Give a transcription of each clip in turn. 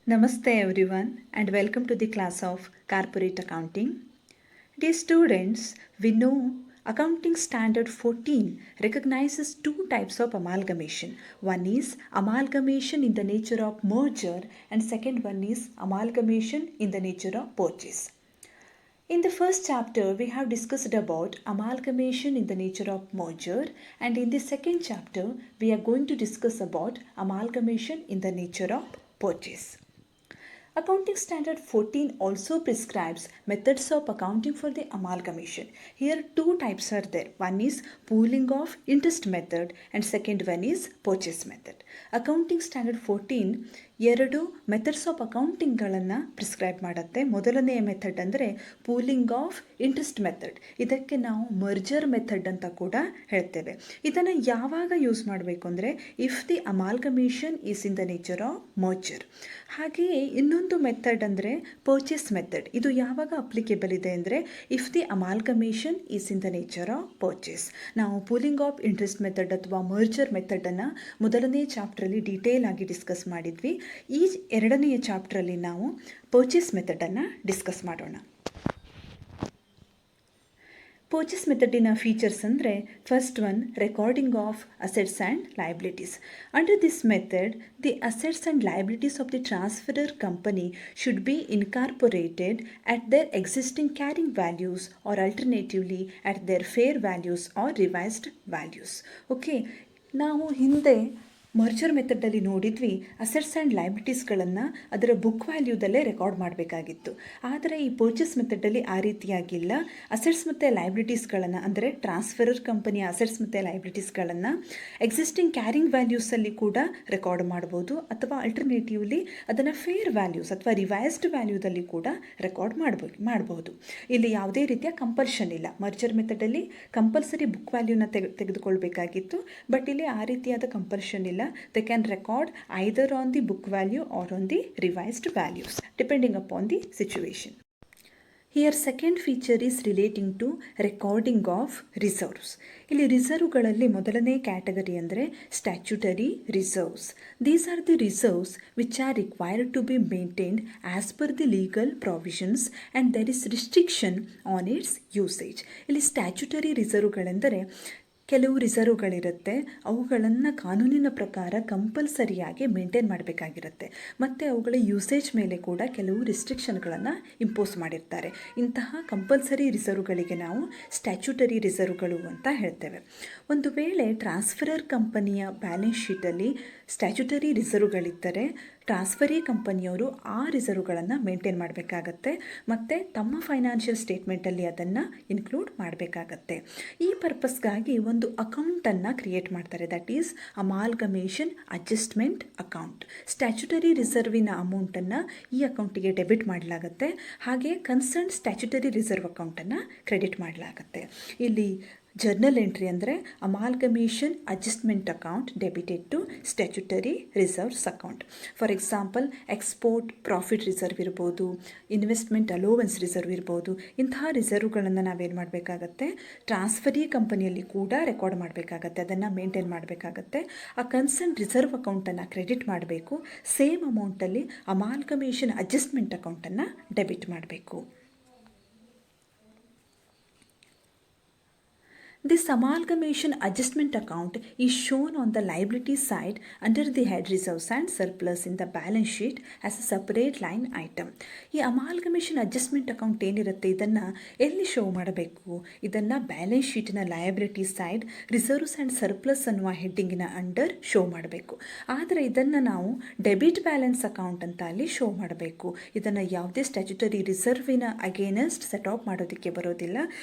Namaste everyone and welcome to the class of Corporate Accounting. Dear students, we know Accounting Standard 14 recognizes two types of amalgamation. One is amalgamation in the nature of merger and second one is amalgamation in the nature of purchase. In the first chapter, we have discussed about amalgamation in the nature of merger, and in the second chapter, we are going to discuss about amalgamation in the nature of purchase. Accounting Standard 14 also prescribes methods of accounting for the amalgamation. Here two types are there. One is pooling of interest method and second one is purchase method. Accounting Standard 14 ಎರಡು methods of ಅಕೌಂಟಿಂಗ್ಗಳನ್ನು prescribe ಮಾಡುತ್ತೆ. ಮೊದಲನೆಯ method ಅಂದರೆ pooling of interest method. ಇದಕ್ಕೆ ನಾವು merger method ಅಂತ ಕೂಡ ಹೇಳ್ತೇವೆ. ಇದನ್ನು ಯಾವಾಗ ಯೂಸ್ ಮಾಡಬೇಕು ಅಂದರೆ if the amalgamation is in the nature of merger. ಹಾಗೆಯೇ ಇನ್ನೊಂದು ಮೆಥಡ್ ಅಂದರೆ ಪರ್ಚೇಸ್ ಮೆಥಡ್. ಇದು ಯಾವಾಗ ಅಪ್ಲಿಕೇಬಲ್ ಇದೆ ಅಂದರೆ if the amalgamation is in the nature of purchase. ನಾವು ಪೂಲಿಂಗ್ ಆಫ್ ಇಂಟ್ರೆಸ್ಟ್ ಮೆಥಡ್ ಅಥವಾ ಮರ್ಜರ್ ಮೆಥಡನ್ನು ಮೊದಲನೇ ಚಾಪ್ಟ್ರಲ್ಲಿ ಡೀಟೇಲ್ ಆಗಿ ಡಿಸ್ಕಸ್ ಮಾಡಿದ್ವಿ. ಈ ಎರಡನೆಯ ಚಾಪ್ಟ್ರಲ್ಲಿ ನಾವು ಪರ್ಚೇಸ್ ಮೆಥಡನ್ನು ಡಿಸ್ಕಸ್ ಮಾಡೋಣ. ಪರ್ಚೇಸ್ ಮೆಥಡಿನ ಫೀಚರ್ಸ್ ಅಂದರೆ first one recording of assets and liabilities. Under this method the assets and liabilities of the transferor company should be incorporated at their existing carrying values or alternatively at their fair values or revised values. Okay, ನಾವು ಹಿಂದೆ merger ಮೆಥಡಲ್ಲಿ ನೋಡಿದ್ವಿ assets and ಲಯಬಿಲಿಟೀಸ್ಗಳನ್ನು ಅದರ book ವ್ಯಾಲ್ಯೂದಲ್ಲೇ record ಮಾಡಬೇಕಾಗಿತ್ತು. ಆದರೆ ಈ purchase ಮೆಥಡಲ್ಲಿ ಆ ರೀತಿಯಾಗಿಲ್ಲ. ಅಸೆಟ್ಸ್ ಮತ್ತು ಲಯಬಿಲಿಟೀಸ್ಗಳನ್ನು ಅಂದರೆ ಟ್ರಾನ್ಸ್ಫರರ್ ಕಂಪನಿಯ ಅಸೆಟ್ಸ್ ಮತ್ತು ಲಯಬಿಲಿಟೀಸ್ಗಳನ್ನು ಎಕ್ಸಿಸ್ಟಿಂಗ್ ಕ್ಯಾರಿಂಗ್ ವ್ಯಾಲ್ಯೂಸಲ್ಲಿ ಕೂಡ ರೆಕಾರ್ಡ್ ಮಾಡ್ಬೋದು ಅಥವಾ ಅಲ್ಟರ್ನೇಟಿವ್ಲಿ ಅದನ್ನು ಫೇರ್ ವ್ಯಾಲ್ಯೂಸ್ ಅಥವಾ ರಿವೈಸ್ಡ್ ವ್ಯಾಲ್ಯೂದಲ್ಲಿ ಕೂಡ ರೆಕಾರ್ಡ್ ಮಾಡಬಹುದು. ಇಲ್ಲಿ ಯಾವುದೇ ರೀತಿಯ ಕಂಪಲ್ಷನ್ ಇಲ್ಲ. ಮರ್ಜರ್ ಮೆಥಡಲ್ಲಿ ಕಂಪಲ್ಸರಿ ಬುಕ್ ವ್ಯಾಲ್ಯೂನ ತೆಗೆದುಕೊಳ್ಬೇಕಾಗಿತ್ತು, ಬಟ್ ಇಲ್ಲಿ ಆ ರೀತಿಯಾದ ಕಂಪಲ್ಷನ್ ಇಲ್ಲ. They can record either on the book value or on the revised values depending upon the situation. Here second feature is relating to recording of reserves. ಇಲ್ಲಿ ರಿಸರ್ವ್ಗಳಲ್ಲಿ ಮೊದಲನೇ category ಅಂದರೆ statutory reserves. These are the reserves which are required to be maintained as per the legal provisions and there is restriction on its usage. ಇಲ್ಲಿ statutory ರಿಸರ್ವ್ಗಳೆಂದರೆ ಕೆಲವು ರಿಸರ್ವ್ಗಳಿರುತ್ತೆ, ಅವುಗಳನ್ನು ಕಾನೂನಿನ ಪ್ರಕಾರ ಕಂಪಲ್ಸರಿಯಾಗಿ ಮೇಂಟೈನ್ ಮಾಡಬೇಕಾಗಿರುತ್ತೆ ಮತ್ತು ಅವುಗಳ ಯೂಸೇಜ್ ಮೇಲೆ ಕೂಡ ಕೆಲವು ರಿಸ್ಟ್ರಿಕ್ಷನ್ಗಳನ್ನು ಇಂಪೋಸ್ ಮಾಡಿರ್ತಾರೆ. ಇಂತಹ ಕಂಪಲ್ಸರಿ ರಿಸರ್ವ್ಗಳಿಗೆ ನಾವು ಸ್ಟ್ಯಾಚ್ಯುಟರಿ ರಿಸರ್ವ್ಗಳು ಅಂತ ಹೇಳ್ತೇವೆ. ಒಂದು ವೇಳೆ ಟ್ರಾನ್ಸ್ಫರರ್ ಕಂಪನಿಯ ಬ್ಯಾಲೆನ್ಸ್ ಶೀಟಲ್ಲಿ ಸ್ಟ್ಯಾಚ್ಯುಟರಿ ರಿಸರ್ವ್ಗಳಿದ್ದರೆ ಟ್ರಾನ್ಸ್ಫರಿ ಕಂಪನಿಯವರು ಆ ರಿಸರ್ವ್ಗಳನ್ನು ಮೇಂಟೈನ್ ಮಾಡಬೇಕಾಗತ್ತೆ ಮತ್ತು ತಮ್ಮ ಫೈನಾನ್ಷಿಯಲ್ ಸ್ಟೇಟ್ಮೆಂಟಲ್ಲಿ ಅದನ್ನು ಇನ್ಕ್ಲೂಡ್ ಮಾಡಬೇಕಾಗತ್ತೆ. ಈ ಪರ್ಪಸ್ಗಾಗಿ ಒಂದು ಅಕೌಂಟನ್ನು ಕ್ರಿಯೇಟ್ ಮಾಡ್ತಾರೆ, that is amalgamation adjustment account. Statutory ರಿಸರ್ವಿನ ಅಮೌಂಟನ್ನು ಈ ಅಕೌಂಟಿಗೆ ಡೆಬಿಟ್ ಮಾಡಲಾಗುತ್ತೆ, ಹಾಗೆ ಕನ್ಸರ್ನ್ ಸ್ಟ್ಯಾಚ್ಯುಟರಿ ರಿಸರ್ವ್ ಅಕೌಂಟನ್ನು ಕ್ರೆಡಿಟ್ ಮಾಡಲಾಗುತ್ತೆ. ಇಲ್ಲಿ ಜರ್ನಲ್ ಎಂಟ್ರಿ ಅಂದರೆ amalgamation adjustment account debited to statutory reserves account. For example export profit reserve ಇರ್ಬೋದು, ಇನ್ವೆಸ್ಟ್ಮೆಂಟ್ ಅಲೋವೆನ್ಸ್ ರಿಸರ್ವ್ ಇರ್ಬೋದು. ಇಂತಹ ರಿಸರ್ವ್ಗಳನ್ನು ನಾವೇನು ಮಾಡಬೇಕಾಗತ್ತೆ, ಟ್ರಾನ್ಸ್ಫರಿ ಕಂಪನಿಯಲ್ಲಿ ಕೂಡ ರೆಕಾರ್ಡ್ ಮಾಡಬೇಕಾಗತ್ತೆ, ಅದನ್ನು ಮೇಂಟೈನ್ ಮಾಡಬೇಕಾಗತ್ತೆ. ಆ ಕನ್ಸರ್ನ್ ರಿಸರ್ವ್ ಅಕೌಂಟನ್ನು ಕ್ರೆಡಿಟ್ ಮಾಡಬೇಕು, ಸೇಮ್ ಅಮೌಂಟಲ್ಲಿ ಅಮಾಲ್ಗಮೇಷನ್ ಅಡ್ಜಸ್ಟ್ಮೆಂಟ್ ಅಕೌಂಟನ್ನು ಡೆಬಿಟ್ ಮಾಡಬೇಕು. This amalgamation adjustment account is shown on the liability side under the head reserves and surplus in the balance sheet as a separate line item. ಈ amalgamation adjustment account ಏನಿರುತ್ತೆ ಇದನ್ನು ಎಲ್ಲಿ show ಮಾಡಬೇಕು, ಇದನ್ನು balance ಶೀಟಿನ liability side reserves and surplus ಅನ್ನುವ ಹೆಡ್ಡಿಂಗಿನ under show ಮಾಡಬೇಕು. ಆದರೆ ಇದನ್ನು ನಾವು ಡೆಬಿಟ್ ಬ್ಯಾಲೆನ್ಸ್ ಅಕೌಂಟ್ ಅಂತ ಅಲ್ಲಿ ಶೋ ಮಾಡಬೇಕು. ಇದನ್ನು ಯಾವುದೇ ಸ್ಟ್ಯಾಚ್ಯುಟರಿ ರಿಸರ್ವಿನ ಅಗೇನೆಸ್ಟ್ ಸೆಟ್ ಆಫ್ ಮಾಡೋದಕ್ಕೆ ಬರೋದಿಲ್ಲ.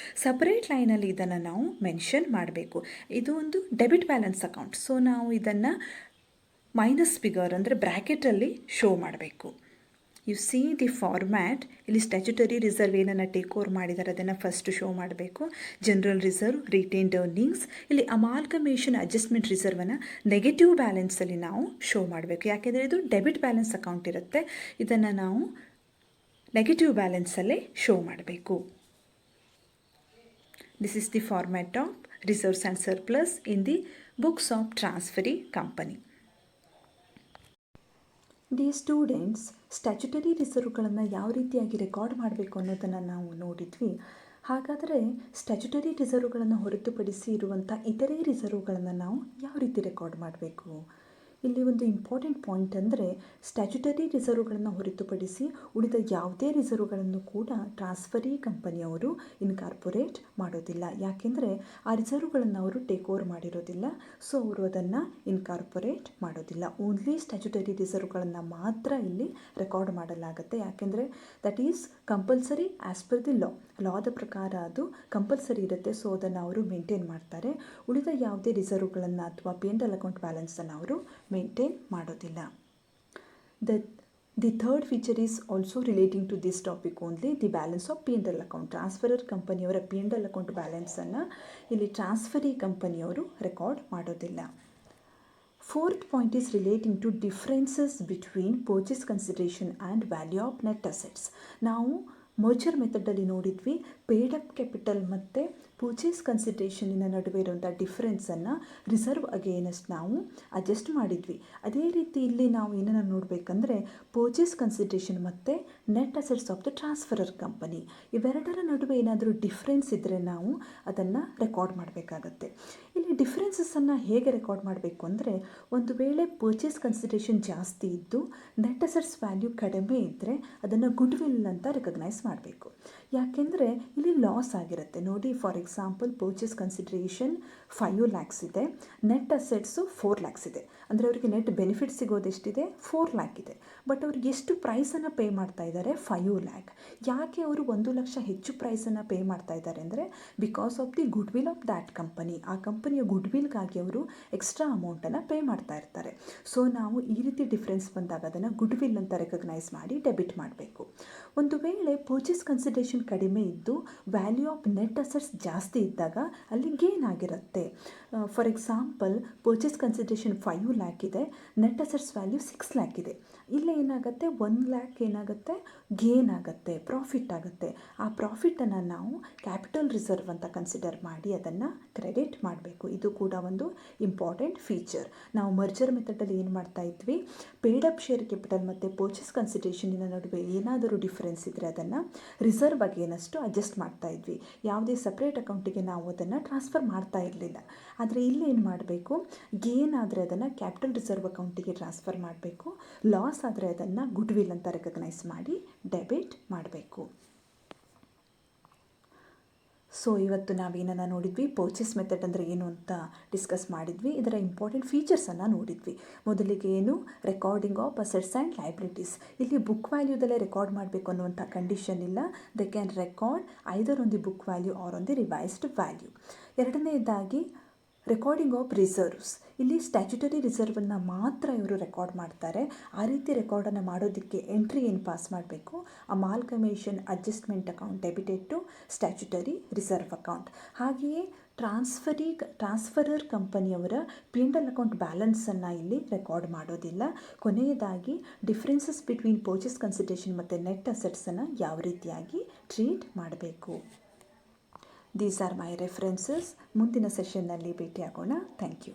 ಸಪರೇಟ್ ಲೈನಲ್ಲಿ ಇದನ್ನು ನಾವು ಮೆನ್ಷನ್ ಮಾಡಬೇಕು. ಇದು ಒಂದು ಡೆಬಿಟ್ ಬ್ಯಾಲೆನ್ಸ್ ಅಕೌಂಟ್, ಸೊ ನಾವು ಇದನ್ನು ಮೈನಸ್ ಫಿಗರ್ ಅಂದರೆ ಬ್ರ್ಯಾಕೆಟಲ್ಲಿ ಶೋ ಮಾಡಬೇಕು. U see the format. ಇಲ್ಲಿ ಸ್ಟ್ಯಾಚ್ಯುಟರಿ ರಿಸರ್ವ್ ಏನನ್ನು ಟೇಕ್ ಓವರ್ ಮಾಡಿದ್ದಾರೆ ಅದನ್ನು ಫಸ್ಟ್ ಶೋ ಮಾಡಬೇಕು. General reserve, retained earnings. ಇಲ್ಲಿ ಅಮಾಲ್ಗಮೇಷನ್ ಅಡ್ಜಸ್ಟ್ಮೆಂಟ್ ರಿಸರ್ವನ್ನು ನೆಗೆಟಿವ್ ಬ್ಯಾಲೆನ್ಸಲ್ಲಿ ನಾವು ಶೋ ಮಾಡಬೇಕು, ಯಾಕೆಂದರೆ ಇದು ಡೆಬಿಟ್ ಬ್ಯಾಲೆನ್ಸ್ ಅಕೌಂಟ್ ಇರುತ್ತೆ. ಇದನ್ನು ನಾವು ನೆಗೆಟಿವ್ ಬ್ಯಾಲೆನ್ಸಲ್ಲೇ ಶೋ ಮಾಡಬೇಕು. This is the format of reserves and surplus in the books of transferee company. The students statutory ರಿಸರ್ವ್ಗಳನ್ನು ಯಾವ ರೀತಿಯಾಗಿ ರೆಕಾರ್ಡ್ ಮಾಡಬೇಕು ಅನ್ನೋದನ್ನು ನಾವು ನೋಡಿದ್ವಿ. ಹಾಗಾದರೆ ಸ್ಟ್ಯಾಚ್ಯುಟರಿ ರಿಸರ್ವ್ಗಳನ್ನು ಹೊರತುಪಡಿಸಿ ಇರುವಂಥ ಇತರೆ ರಿಸರ್ವ್ಗಳನ್ನು ನಾವು ಯಾವ ರೀತಿ ರೆಕಾರ್ಡ್ ಮಾಡಬೇಕು? ಇಲ್ಲಿ ಒಂದು ಇಂಪಾರ್ಟೆಂಟ್ ಪಾಯಿಂಟ್ ಅಂದರೆ ಸ್ಟ್ಯಾಚ್ಯುಟರಿ ರಿಸರ್ವ್ಗಳನ್ನು ಹೊರತುಪಡಿಸಿ ಉಳಿದ ಯಾವುದೇ ರಿಸರ್ವ್ಗಳನ್ನು ಕೂಡ ಟ್ರಾನ್ಸ್ಫರಿ ಕಂಪನಿಯವರು ಇನ್ಕಾರ್ಪೊರೇಟ್ ಮಾಡೋದಿಲ್ಲ. ಯಾಕೆಂದರೆ ಆ ರಿಸರ್ವ್ಗಳನ್ನು ಅವರು ಟೇಕ್ ಓವರ್ ಮಾಡಿರೋದಿಲ್ಲ, ಸೊ ಅವರು ಅದನ್ನು ಇನ್ಕಾರ್ಪೊರೇಟ್ ಮಾಡೋದಿಲ್ಲ. ಓನ್ಲಿ ಸ್ಟ್ಯಾಚ್ಯುಟರಿ ರಿಸರ್ವ್ಗಳನ್ನು ಮಾತ್ರ ಇಲ್ಲಿ ರೆಕಾರ್ಡ್ ಮಾಡಲಾಗುತ್ತೆ. ಯಾಕೆಂದರೆ that is compulsory as per the ಲಾದ ಪ್ರಕಾರ ಅದು ಕಂಪಲ್ಸರಿ ಇರುತ್ತೆ. ಸೊ ಅದನ್ನು ಅವರು ಮೇಂಟೈನ್ ಮಾಡ್ತಾರೆ. ಉಳಿದ ಯಾವುದೇ ರಿಸರ್ವ್ಗಳನ್ನು ಅಥವಾ P&L ಅಕೌಂಟ್ ಬ್ಯಾಲೆನ್ಸನ್ನು ಅವರು ಮೇಂಟೈನ್ ಮಾಡೋದಿಲ್ಲ. The third feature is also relating to this topic only, the balance of P&L account. Transferor ಕಂಪನಿಯವರ P&L ಅಕೌಂಟ್ ಬ್ಯಾಲೆನ್ಸನ್ನು ಇಲ್ಲಿ ಟ್ರಾನ್ಸ್ಫರಿ ಕಂಪನಿಯವರು ರೆಕಾರ್ಡ್ ಮಾಡೋದಿಲ್ಲ. Fourth point is relating to differences between purchase consideration and value of net assets. ನಾವು merger ಮೆಥಡಲ್ಲಿ ನೋಡಿದ್ವಿ, paid up capital ಮತ್ತು purchase ಕನ್ಸಿಡರೇಷನಿನ ನಡುವೆ ಇರುವಂಥ ಡಿಫ್ರೆನ್ಸನ್ನು ರಿಸರ್ವ್ ಅಗೇನೆಸ್ಟ್ ನಾವು ಅಡ್ಜಸ್ಟ್ ಮಾಡಿದ್ವಿ. ಅದೇ ರೀತಿ ಇಲ್ಲಿ ನಾವು ಏನನ್ನು ನೋಡಬೇಕಂದ್ರೆ ಪರ್ಚೇಸ್ ಕನ್ಸಿಡರೇಷನ್ ಮತ್ತು net assets of the transferor company ಇವೆರಡರ ನಡುವೆ ಏನಾದರೂ ಡಿಫ್ರೆನ್ಸ್ ಇದ್ದರೆ ನಾವು ಅದನ್ನು ರೆಕಾರ್ಡ್ ಮಾಡಬೇಕಾಗತ್ತೆ. ಇಲ್ಲಿ ಡಿಫ್ರೆನ್ಸಸ್ಸನ್ನು ಹೇಗೆ ರೆಕಾರ್ಡ್ ಮಾಡಬೇಕು ಅಂದರೆ, ಒಂದು ವೇಳೆ ಪರ್ಚೇಸ್ ಕನ್ಸಿಡರೇಷನ್ ಜಾಸ್ತಿ ಇದ್ದು ನೆಟ್ ಅಸೆಟ್ಸ್ ವ್ಯಾಲ್ಯೂ ಕಡಿಮೆ ಇದ್ದರೆ ಅದನ್ನು ಗುಡ್ ವಿಲ್ ಅಂತ ರೆಕಗ್ನೈಸ್ ಮಾಡಬೇಕು. ಯಾಕೆಂದರೆ ಇಲ್ಲಿ ಲಾಸ್ ಆಗಿರುತ್ತೆ. ನೋಡಿ, for example purchase consideration 5 lakhs ಇದೆ, ನೆಟ್ ಅಸೆಟ್ಸು 4 lakhs ಇದೆ. ಅಂದರೆ ಅವರಿಗೆ ನೆಟ್ ಬೆನಿಫಿಟ್ ಸಿಗೋದೆಷ್ಟಿದೆ? 4 lakh ಇದೆ. ಬಟ್ ಅವ್ರಿಗೆ ಎಷ್ಟು ಪ್ರೈಸನ್ನು ಪೇ ಮಾಡ್ತಾ ಇದ್ದಾರೆ? 5 lakh. ಯಾಕೆ ಅವರು 1 ಲಕ್ಷ ಹೆಚ್ಚು ಪ್ರೈಸನ್ನು ಪೇ ಮಾಡ್ತಾ ಇದ್ದಾರೆ ಅಂದರೆ because of the good will of that company. ಆ ಕಂಪನಿಯ ಗುಡ್ ವಿಲ್ಗಾಗಿ ಅವರು ಎಕ್ಸ್ಟ್ರಾ ಅಮೌಂಟನ್ನು ಪೇ ಮಾಡ್ತಾ ಇರ್ತಾರೆ. ಸೊ ನಾವು ಈ ರೀತಿ ಡಿಫ್ರೆನ್ಸ್ ಬಂದಾಗ ಅದನ್ನು ಗುಡ್ ವಿಲ್ ಅಂತ ರೆಕಗ್ನೈಸ್ ಮಾಡಿ ಡೆಬಿಟ್ ಮಾಡಬೇಕು. ಒಂದು ವೇಳೆ ಪರ್ಚೇಸ್ ಕನ್ಸಿಡರೇಷನ್ ಕಡಿಮೆ ಇದ್ದು ವ್ಯಾಲ್ಯೂ ಆಫ್ ನೆಟ್ ಅಸೆಟ್ಸ್ ಜಾಸ್ತಿ ಇದ್ದಾಗ ಅಲ್ಲಿ ಗೇನ್ ಆಗಿರುತ್ತೆ. For example purchase consideration 5 lakh ಇದೆ, ನೆಟ್ ಅಸೆಟ್ಸ್ ವ್ಯಾಲ್ಯೂ 6 lakh ಇದೆ. ಇಲ್ಲೇ ಏನಾಗುತ್ತೆ? 1 lakh ಏನಾಗುತ್ತೆ? ಗೇನ್ ಆಗುತ್ತೆ, ಪ್ರಾಫಿಟ್ ಆಗುತ್ತೆ. ಆ ಪ್ರಾಫಿಟನ್ನು ನಾವು ಕ್ಯಾಪಿಟಲ್ ರಿಸರ್ವ್ ಅಂತ ಕನ್ಸಿಡರ್ ಮಾಡಿ ಅದನ್ನು ಕ್ರೆಡಿಟ್ ಮಾಡಬೇಕು. ಇದು ಕೂಡ ಒಂದು ಇಂಪಾರ್ಟೆಂಟ್ ಫೀಚರ್. ನಾವು ಮರ್ಜರ್ ಮೆಥಡಲ್ಲಿ ಏನು ಮಾಡ್ತಾ ಇದ್ವಿ, ಪೇಡ್ ಅಪ್ ಶೇರ್ ಕ್ಯಾಪಿಟಲ್ ಮತ್ತು ಪರ್ಚೇಸ್ ಕನ್ಸಿಡರೇಷನಿನ ನಡುವೆ ಏನಾದರೂ ಡಿಫರೆನ್ಸ್ ಇದ್ದರೆ ಅದನ್ನು ರಿಸರ್ವ್ ಅಗೇನಷ್ಟು ಅಡ್ಜಸ್ಟ್ ಮಾಡ್ತಾ ಇದ್ವಿ. ಯಾವುದೇ ಸಪ್ರೇಟ್ ಅಕೌಂಟಿಗೆ ನಾವು ಅದನ್ನು ಟ್ರಾನ್ಸ್ಫರ್ ಮಾಡ್ತಾ ಇರಲಿಲ್ಲ. ಆದರೆ ಇಲ್ಲಿ ಏನು ಮಾಡಬೇಕು? ಗೇನ್ ಆದರೆ ಅದನ್ನು ಕ್ಯಾಪಿಟಲ್ ರಿಸರ್ವ್ ಅಕೌಂಟಿಗೆ ಟ್ರಾನ್ಸ್ಫರ್ ಮಾಡಬೇಕು, ಲಾಸ್ ಆದರೆ ಅದನ್ನು ಗುಡ್ ವಿಲ್ ಅಂತ ರೆಕಗ್ನೈಸ್ ಮಾಡಿ ಡೆಬಿಟ್ ಮಾಡಬೇಕು. ಸೊ ಇವತ್ತು ನಾವೇನನ್ನು ನೋಡಿದ್ವಿ, ಪರ್ಚೇಸ್ ಮೆಥಡ್ ಅಂದರೆ ಏನು ಅಂತ ಡಿಸ್ಕಸ್ ಮಾಡಿದ್ವಿ. ಇದರ ಇಂಪಾರ್ಟೆಂಟ್ ಫೀಚರ್ಸನ್ನು ನೋಡಿದ್ವಿ. ಮೊದಲಿಗೆ ಏನು? Recording of assets and liabilities. ಇಲ್ಲಿ ಬುಕ್ ವ್ಯಾಲ್ಯೂದಲ್ಲೇ ರೆಕಾರ್ಡ್ ಮಾಡಬೇಕು ಅನ್ನುವಂಥ ಕಂಡೀಷನ್ ಇಲ್ಲ. They can record either on the book value or on the revised value. ಎರಡನೇದಾಗಿ ರೆಕಾರ್ಡಿಂಗ್ ಆಫ್ ರಿಸರ್ವ್ಸ್. ಇಲ್ಲಿ ಸ್ಟ್ಯಾಚ್ಯುಟರಿ ರಿಸರ್ವನ್ನು ಮಾತ್ರ ಇವರು ರೆಕಾರ್ಡ್ ಮಾಡ್ತಾರೆ. ಆ ರೀತಿ ರೆಕಾರ್ಡನ್ನು ಮಾಡೋದಕ್ಕೆ ಎಂಟ್ರಿ ಏನು ಪಾಸ್ ಮಾಡಬೇಕು? Amalgamation adjustment account debited to statutory reserve account. ಹಾಗೆಯೇ ಟ್ರಾನ್ಸ್ಫರರ್ ಕಂಪನಿಯವರ P&L ಅಕೌಂಟ್ ಬ್ಯಾಲೆನ್ಸನ್ನು ಇಲ್ಲಿ ರೆಕಾರ್ಡ್ ಮಾಡೋದಿಲ್ಲ. ಕೊನೆಯದಾಗಿ ಡಿಫ್ರೆನ್ಸಸ್ ಬಿಟ್ವೀನ್ ಪರ್ಚೇಸ್ ಕನ್ಸಿಡರೇಷನ್ ಮತ್ತು ನೆಟ್ ಅಸೆಟ್ಸನ್ನು ಯಾವ ರೀತಿಯಾಗಿ ಟ್ರೀಟ್ ಮಾಡಬೇಕು. These are my references. ಮುಂದಿನ ಸೆಷನ್ನಲ್ಲಿ ಭೇಟಿಯಾಗೋಣ. Thank you.